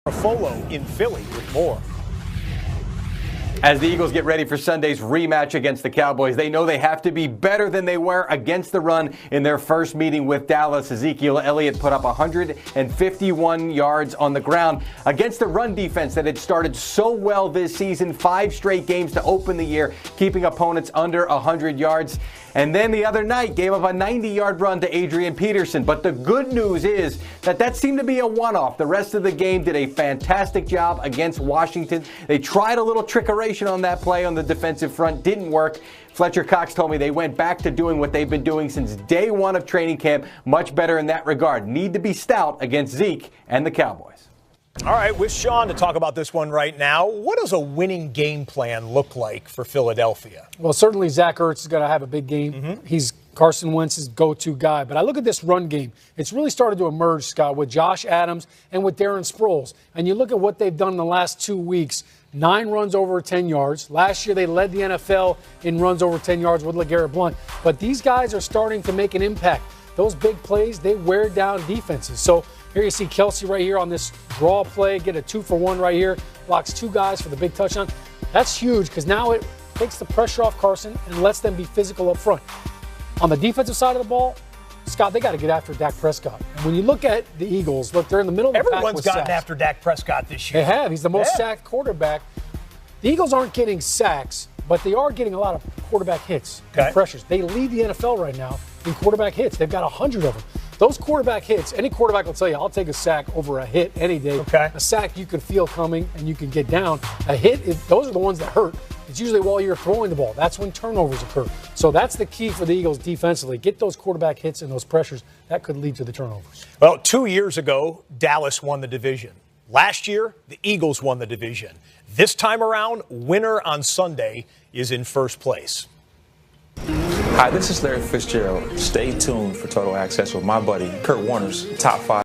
Garofalo in Philly with more. As the Eagles get ready for Sunday's rematch against the Cowboys, they know they have to be better than they were against the run in their first meeting with Dallas. Ezekiel Elliott put up 151 yards on the ground against the run defense that had started so well this season. 5 straight games to open the year, keeping opponents under 100 yards. And then the other night gave up a 90-yard run to Adrian Peterson. But the good news is that seemed to be a one-off. The rest of the game did a fantastic job against Washington. They tried a little trickery on that play on the defensive front, didn't work. Fletcher Cox told me they went back to doing what they've been doing since day one of training camp. Much better in that regard. Need to be stout against Zeke and the Cowboys. All right, with Sean to talk about this one right now. What does a winning game plan look like for Philadelphia? Well, certainly Zach Ertz is going to have a big game. He's Carson Wentz's go-to guy. But I look at this run game. It's really started to emerge, Scott, with Josh Adams and with Darren Sproles. And you look at what they've done in the last 2 weeks. 9 runs over 10 yards. Last year, they led the NFL in runs over 10 yards with LeGarrette Blount. But these guys are starting to make an impact. Those big plays, they wear down defenses. So here you see Kelsey right here on this draw play, get a 2-for-1 right here, blocks 2 guys for the big touchdown. That's huge because now it takes the pressure off Carson and lets them be physical up front. On the defensive side of the ball, Scott, they got to get after Dak Prescott. And when you look at the Eagles, look, they're in the middle of the pack with sacks. Everyone's gotten after Dak Prescott this year. They have. He's the most sacked quarterback. The Eagles aren't getting sacks, but they are getting a lot of quarterback hits and pressures. They lead the NFL right now in quarterback hits. They've got 100 of them. Those quarterback hits, any quarterback will tell you, I'll take a sack over a hit any day. A sack you can feel coming and you can get down. A hit, those are the ones that hurt. It's usually while you're throwing the ball. That's when turnovers occur. So that's the key for the Eagles defensively. Get those quarterback hits and those pressures. That could lead to the turnovers. Well, 2 years ago, Dallas won the division. Last year, the Eagles won the division. This time around, winner on Sunday is in first place. Hi, this is Larry Fitzgerald. Stay tuned for Total Access with my buddy, Kurt Warner's Top 5.